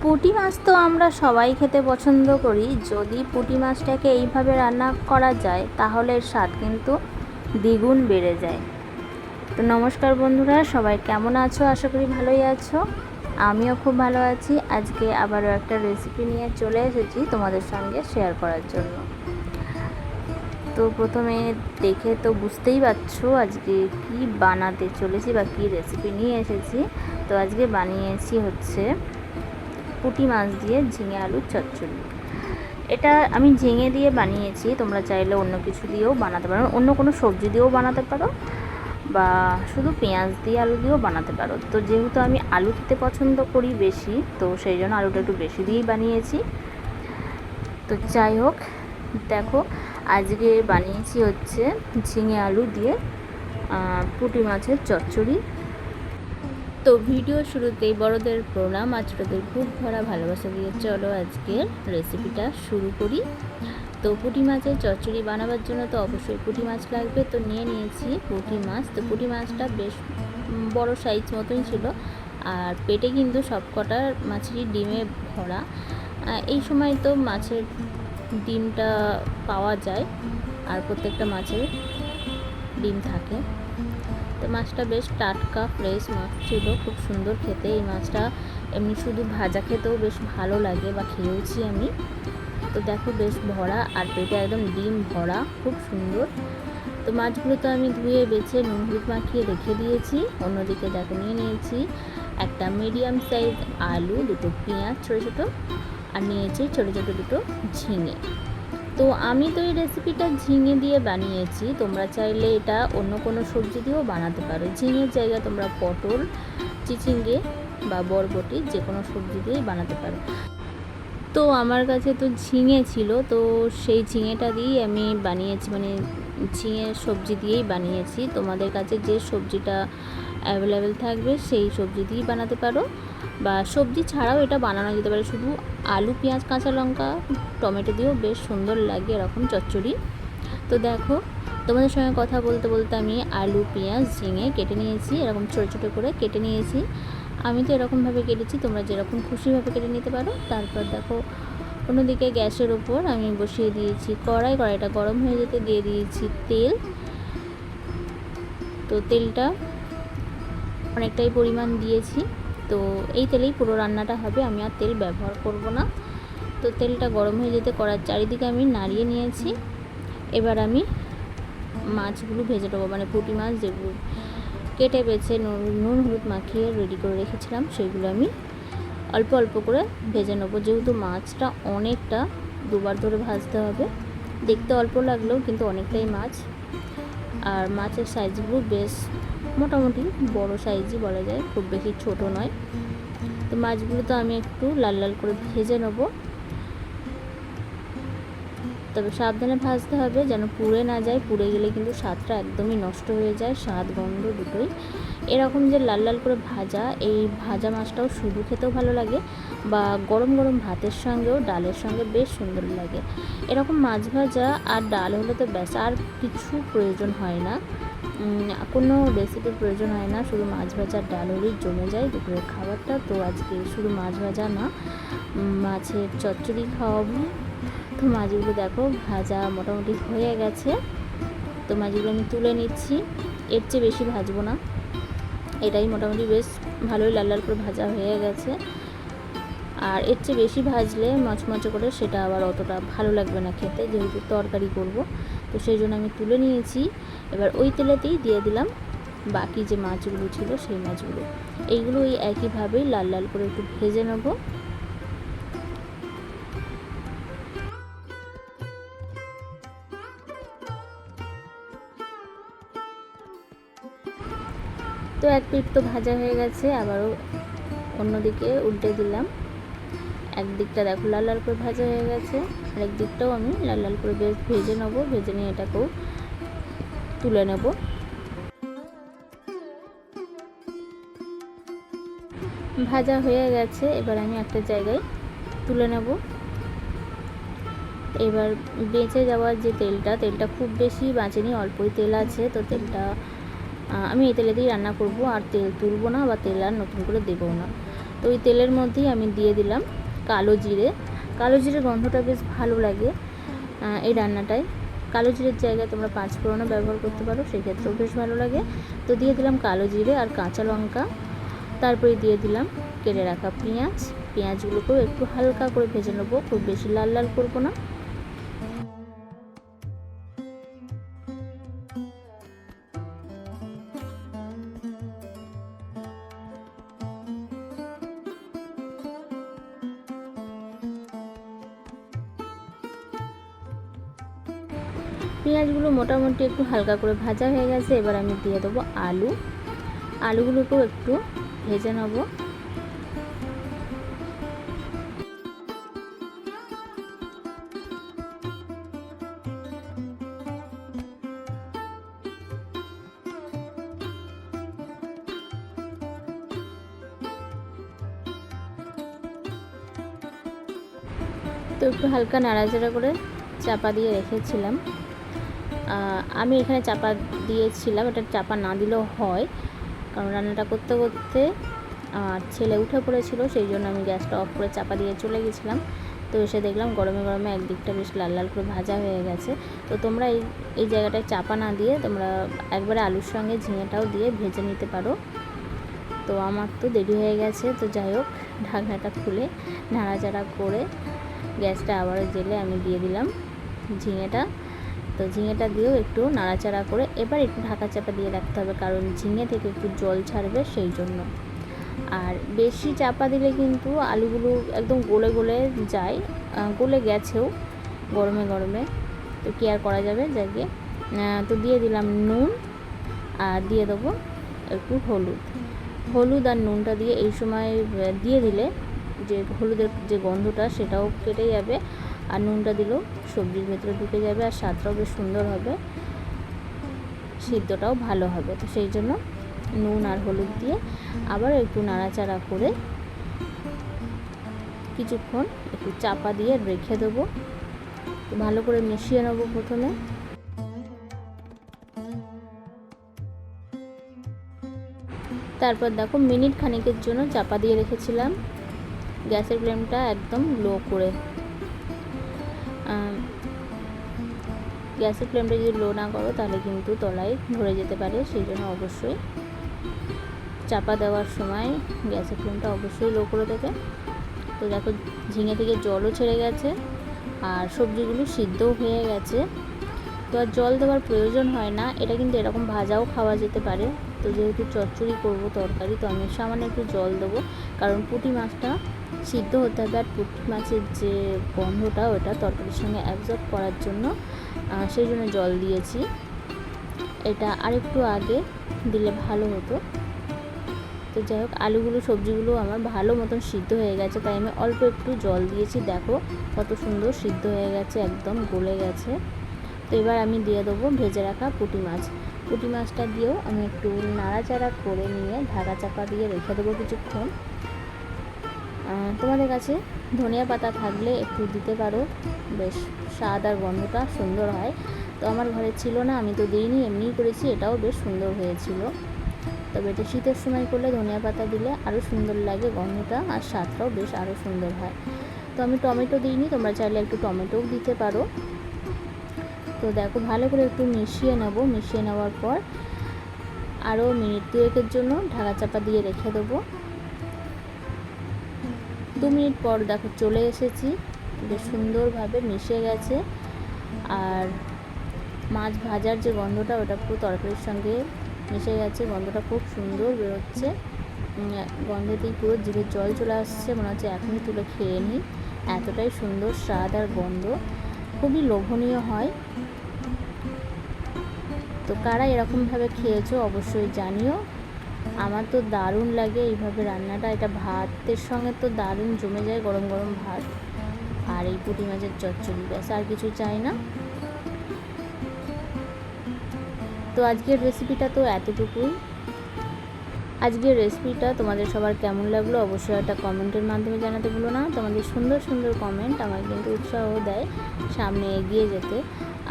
পুঁটি মাছ তো আমরা সবাই খেতে পছন্দ করি। যদি পুঁটি মাছটাকে এইভাবে রান্না করা যায় তাহলে এর স্বাদ কিন্তু দ্বিগুণ বেড়ে যায়। তো নমস্কার বন্ধুরা, সবাই কেমন আছো? আশা করি ভালোই আছো। আমিও খুব ভালো আছি। আজকে আবারও একটা রেসিপি নিয়ে চলে এসেছি তোমাদের সঙ্গে শেয়ার করার জন্য। তো প্রথমে দেখে তো বুঝতেই পারছো আজকে কি বানাতে চলেছি বা কি রেসিপি নিয়ে এসেছি। তো আজকে বানিয়েছি হচ্ছে পুঁটি মাছ দিয়ে ঝিঙে আলুর চচ্চড়ি। এটা আমি ঝিঙে দিয়ে বানিয়েছি, তোমরা চাইলে অন্য কিছু দিয়েও বানাতে পারো, অন্য কোনো সবজি দিয়েও বানাতে পারো বা শুধু পেঁয়াজ দিয়ে আলু দিয়েও বানাতে পারো। তো যেহেতু আমি আলু খেতে পছন্দ করি বেশি, তো সেই জন্য আলুটা একটু বেশি দিয়েই বানিয়েছি। তো যাই হোক, দেখো আজকে বানিয়েছি হচ্ছে ঝিঙে আলু দিয়ে পুঁটি মাছের চচ্চড়ি। তো ভিডিও শুরুতেই বড়দের প্রণাম আর ছোটোদের খুব ভরা ভালোবাসা দিয়ে চলো আজকের রেসিপিটা শুরু করি। তো পুঁটি মাছের চচ্চড়ি বানাবার জন্য তো অবশ্যই পুঁটি মাছ লাগবে। তো নিয়েছি পুঁটি মাছ। তো পুঁটি মাছটা বেশ বড় সাইজ মতোই ছিল, আর পেটে কিন্তু সব কটা মাছেরই ডিমে ভরা। এই সময় তো মাছের ডিমটা পাওয়া যায়, আর প্রত্যেকটা মাছের ডিম থাকে। তো মাছটা বেশ টাটকা ফ্রেশ মাছ ছিল, খুব সুন্দর খেতে। এই মাছটা এমনি শুধু ভাজা খেতেও বেশ ভালো লাগে, বা খেয়েওছি আমি। তো দেখো বেশ ভরা, আর পেটে একদম ডিম ভরা, খুব সুন্দর। তো মাছগুলো তো আমি ধুয়ে বেছে নুন হলুদ মাখিয়ে রেখে দিয়েছি। অন্যদিকে দেখো নিয়েছি একটা মিডিয়াম সাইজ আলু, দুটো পেঁয়াজ ছোটো ছোটো, আর নিয়েছি ছোটো ছোটো দুটো ঝিঙে। তো আমি তো এই রেসিপিটা ঝিঙে দিয়ে বানিয়েছি, তোমরা চাইলে এটা অন্য কোনো সবজি দিয়েও বানাতে পারো। ঝিঙের জায়গায় তোমরা পটল, চিচিঙ্গে বা বরবটি যে কোনো সবজি দিয়েই বানাতে পারো। তো আমার কাছে তো ঝিঙে ছিল, তো সেই ঝিঙেটা দিয়েই আমি বানিয়েছি, মানে ঝিঙে সবজি দিয়েই বানিয়েছি। তোমাদের কাছে যে সবজিটা অ্যাভেলেবেল থাকবে সেই সবজি দিয়েই বানাতে পারো, বা সবজি ছাড়াও এটা বানানো যেতে পারে। শুধু আলু, পেঁয়াজ, কাঁচা লঙ্কা, টমেটো দিয়েও বেশ সুন্দর লাগে এরকম চচ্চড়ি। তো দেখো তোমাদের সঙ্গে কথা বলতে বলতে আমি আলু, পেঁয়াজ, ঝিঙে কেটে নিয়েছি, এরকম ছোটো ছোটো করে কেটে নিয়েছি। আমি তো এরকমভাবে কেটেছি, তোমরা যেরকম খুশিভাবে কেটে নিতে পারো। তারপর দেখো অন্যদিকে গ্যাসের ওপর আমি বসিয়ে দিয়েছি কড়াইটা গরম হয়ে যেতে দিয়ে দিয়েছি তেল। তো তেলটা অনেকটাই পরিমাণ দিয়েছি। তো এই তেলেই পুরো রান্নাটা হবে, আমি আর তেল ব্যবহার করব না। তো তেলটা গরম হয়ে যেতে কড়ার চারিদিকে আমি নাড়িয়ে নিয়েছি। এবার আমি মাছগুলো ভেজে নেবো, মানে পুঁটি মাছ যেগুলো কেটে বেছে নুন হলুদ মাখিয়ে রেডি করে রেখেছিলাম, সেগুলো আমি অল্প অল্প করে ভেজে নেবো। যেহেতু মাছটা অনেকটা, দুবার ধরে ভাজতে হবে। দেখতে অল্প লাগলেও কিন্তু অনেকটাই মাছ, আর মাছের সাইজগুলো বেশ মোটামুটি বড় সাইজই বলা যায়, খুব বেশি ছোট নয়। তো মাছগুলো তো আমি একটু লাল লাল করে ভেজে নেব, তবে সাবধানে ভাজতে হবে যেন পুড়ে না যায়। পুড়ে গেলে কিন্তু স্বাদটা একদমই নষ্ট হয়ে যায়, স্বাদ গন্ধ দুটোই। এরকম যে লাল লাল করে ভাজা, এই ভাজা মাছটাও শুধু খেতেও ভালো লাগে, বা গরম গরম ভাতের সঙ্গেও ডালের সঙ্গে বেশ সুন্দর লাগে। এরকম মাছ ভাজা আর ডাল হলে তো ব্যাস আর কিছু প্রয়োজন হয় না, কোনো রেসিপির প্রয়োজন হয় না। শুধু মাছ ভাজা আর ডাল হলেই জমে যায় দুপুরের খাবারটা। তো আজকে শুধু মাছ ভাজা না, মাছের চচ্চড়ি খাওয়াবো। তো মাছগুলো দেখো ভাজা মোটামুটি হয়ে গেছে। তো মাছগুলো আমি তুলে নিচ্ছি, এর চেয়ে বেশি ভাজবো না। এটাই মোটামুটি বেশ ভালোই লাল লাল করে ভাজা হয়ে গেছে। আর এর চেয়ে বেশি ভাজলে মচমচে করে সেটা আবার অতটা ভালো লাগবে না খেতে, যেহেতু তরকারি করব। তো সেই জন্য আমি তুলে নিয়েছি। এবার ওই তেলেতেই দিয়ে দিলাম বাকি যে মাছগুলো ছিল সেই মাছগুলো। এইগুলো ওই একইভাবেই লাল লাল করে একটু ভেজে নেব। তো এক পিঠ তো ভাজা হয়ে গেছে, আবারও অন্যদিকে উল্টে দিলাম। একদিকটা দেখো লাল লাল করে ভাজা হয়ে গেছে, আরেক দিকটাও আমি লাল লাল করে বেশ ভেজে নেবো। ভেজে নিয়ে এটাকেও তুলে নেব। ভাজা হয়ে গেছে, এবার আমি একটা জায়গায় তুলে নেব। এবার বেঁচে যাওয়ার যে তেলটা খুব বেশি বাঁচেনি, অল্পই তেল আছে। তো তেলটা আমি এই তেলে দিয়েই রান্না করব, আর তেল তুলবো না বা তেল আর নতুন করে দেবো না। তো তো ওই তেলের মধ্যেই আমি দিয়ে দিলাম কালো জিরে। কালো জিরের গন্ধটা বেশ ভালো লাগে এই রান্নাটায়। কালো জিরের জায়গায় তোমরা পাঁচ ফোড়নও ব্যবহার করতে পারো, সেক্ষেত্রেও বেশ ভালো লাগে। তো দিয়ে দিলাম কালো জিরে আর কাঁচা লঙ্কা। তারপরে দিয়ে দিলাম কেটে রাখা পেঁয়াজ। পেঁয়াজগুলোকেও একটু হালকা করে ভেজে নেবো, খুব বেশি লাল লাল করবো না। পেঁয়াজগুলো মোটামুটি একটু হালকা করে ভাজা হয়ে গেছে। এবার আমি দিয়ে দেবো আলু। আলুগুলোকেও একটু ভেজে নেব। তো একটু হালকা নাড়াচাড়া করে চাপা দিয়ে রেখেছিলাম। আমি এখানে চাপা দিয়েছিলাম, এটা চাপা না দিলেও হয়, কারণ রান্নাটা করতে করতে ছেলে উঠে পড়েছিল, সেই জন্য আমি গ্যাসটা অফ করে চাপা দিয়ে চলে গেছিলাম। তো এসে দেখলাম গরমে গরমে একদিকটা বেশ লাল লাল করে ভাজা হয়ে গেছে। তো তোমরা এই জায়গাটায় চাপা না দিয়ে তোমরা একবারে আলুর সঙ্গে ঝিঙেটাও দিয়ে ভেজে নিতে পারো। তো আমার তো দেরি হয়ে গেছে, তো যাই হোক ঢাকনাটা খুলে নাড়াচাড়া করে গ্যাসটা আবারও জেলে আমি দিয়ে দিলাম ঝিঙেটা। তো ঝিঙেটা দিয়েও একটু নাড়াচাড়া করে এবার একটু ঢাকা চাপা দিয়ে রাখতে হবে, কারণ ঝিঙে থেকে একটু জল ছাড়বে সেই জন্য। আর বেশি চাপা দিলে কিন্তু আলুগুলো একদম গলে গলে যায়, গলে গেছেও গরমে গরমে। তো কি আর করা যাবে, যাকে তো দিয়ে দিলাম নুন আর দিয়ে দেবো একটু হলুদ আর নুনটা দিয়ে এই সময় দিয়ে দিলে যে হলুদের যে গন্ধটা সেটাও কেটে যাবে, আর নুনটা দিলেও সবজির ভেতরে ঢুকে যাবে, আর স্বাদটাও বেশ সুন্দর হবে, সিদ্ধটাও ভালো হবে। তো সেই জন্য নুন আর হলুদ দিয়ে আবার একটু নাড়াচাড়া করে কিছুক্ষণ একটু চাপা দিয়ে রেখে দেবো। ভালো করে মিশিয়ে নেব প্রথমে। তারপর দেখো মিনিট খানিকের জন্য চাপা দিয়ে রেখেছিলাম, গ্যাসের ফ্লেমটা একদম লো করে। গ্যাসের ফ্লেমটা যদি লো না করো তাহলে কিন্তু তলায় ধরে যেতে পারে, সেই জন্য অবশ্যই চাপা দেওয়ার সময় গ্যাসের ফ্লেমটা অবশ্যই লো করে দেবে। তো দেখো ঝিঙে থেকে জলও ছেড়ে গেছে আর সবজিগুলো সিদ্ধও হয়ে গেছে। তো আর জল দেওয়ার প্রয়োজন হয় না, এটা কিন্তু এরকম ভাজাও খাওয়া যেতে পারে। তো যেহেতু চচ্চড়ি করবো তরকারি, তো আমি সামান্য একটু জল দেবো, কারণ পুঁটি মাছটা সিদ্ধ হতে হবে, আর পুঁটি মাছের যে গন্ধটা ওটা তরকারির সঙ্গে অ্যাবজর্ব করার জন্য সেই জন্য জল দিয়েছি। এটা আরেকটু আগে দিলে ভালো হতো। তো যাই হোক আলুগুলো সবজিগুলো আমার ভালো মতন সিদ্ধ হয়ে গেছে, তাই আমি অল্প একটু জল দিয়েছি। দেখো কত সুন্দর সিদ্ধ হয়ে গেছে, একদম গলে গেছে। তো এবার আমি দিয়ে দেবো ভেজে রাখা পুঁটি মাছ। পুঁটি মাছটা দিয়েও আমি একটু নাড়াচাড়া করে নিয়ে ঢাকা চাপা দিয়ে রেখে দেবো কিছুক্ষণ। তোমাদের কাছে ধনিয়া পাতা থাকলে একটু দিতে পারো, বেশ স্বাদ আর গন্ধটা সুন্দর হয়। তো আমার ঘরে ছিল না, আমি তো দিইনি, এমনিই করেছি, এটাও বেশ সুন্দর হয়েছিল। তবে এটা শীতের সময় করলে ধনিয়া পাতা দিলে আরও সুন্দর লাগে গন্ধটা, আর স্বাদটাও বেশ আরও সুন্দর হয়। তো আমি টমেটো দিইনি, তোমরা চাইলে একটু টমেটোও দিতে পারো। তো দেখো ভালো করে একটু মিশিয়ে নেব। মিশিয়ে নেওয়ার পর আরও মিনিট দুয়েকের জন্য ঢাকা চাপা দিয়ে রেখে দেবো। 2 মিনিট পর দেখো চলে এসেছি, বেশ সুন্দরভাবে মিশে গেছে, আর মাছ ভাজার যে গন্ধটা ওটা পুরো তরকারির সঙ্গে মিশে গেছে, গন্ধটা খুব সুন্দর বেরোচ্ছে। গন্ধেতেই পুরো জিভে জল চলে আসছে, মনে হচ্ছে এখনই তুলে খেয়ে নিই, এতটাই সুন্দর স্বাদ আর গন্ধ, খুবই লোভনীয় হয়। তো কারা এরকমভাবে খেয়েছো অবশ্যই জানিও। আমার তো দারুণ লাগে এইভাবে রান্নাটা, এটা ভাতের সঙ্গে তো দারুণ জমে যায়, গরম গরম ভাত আর এই পুঁটি মাছের চচ্চড়ি, ব্যাস আর কিছু চাই না। তো আজকের রেসিপিটা তো এতটুকুই। আজকের রেসিপিটা তোমাদের সবার কেমন লাগলো অবশ্যই একটা কমেন্টের মাধ্যমে জানাতে ভুলো না। তোমাদের সুন্দর সুন্দর কমেন্ট আমার কিন্তু উৎসাহ দেয় সামনে এগিয়ে যেতে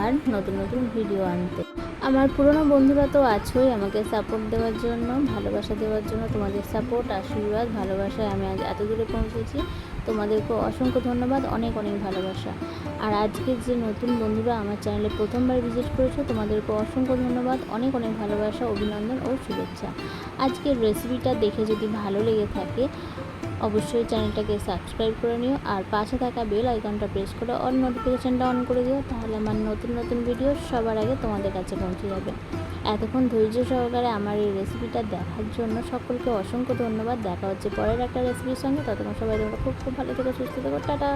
আর নতুন নতুন ভিডিও আনতে। আমার পুরনো বন্ধুরা তো আছোই আমাকে সাপোর্ট দেওয়ার জন্য, ভালোবাসা দেওয়ার জন্য। তোমাদের সাপোর্ট, আশীর্বাদ, ভালোবাসায় আমি আজ এত দূরে পৌঁছেছি। তোমাদেরকেও অসংখ্য ধন্যবাদ, অনেক অনেক ভালোবাসা। আর আজকের যে নতুন বন্ধুরা আমার চ্যানেলে প্রথমবার ভিজিট করেছো, তোমাদেরকেও অসংখ্য ধন্যবাদ, অনেক অনেক ভালোবাসা, অভিনন্দন ও শুভেচ্ছা। আজকের রেসিপিটা দেখে যদি ভালো লেগে থাকে অবশ্যই চ্যানেলটাকে সাবস্ক্রাইব করে নিও, আর পাশে থাকা বেল আইকনটা প্রেস করে অল নোটিফিকেশানটা অন করে দিও, তাহলে আমার নতুন নতুন ভিডিও সবার আগে তোমাদের কাছে পৌঁছে যাবে। এতক্ষণ ধৈর্য সহকারে আমার এই রেসিপিটা দেখার জন্য সকলকে অসংখ্য ধন্যবাদ। দেখা হচ্ছে পরের একটা রেসিপির সঙ্গে। ততক্ষণ সবাই তোমরা খুব খুব ভালো থেকো, সুস্থ থেকো, টাটা।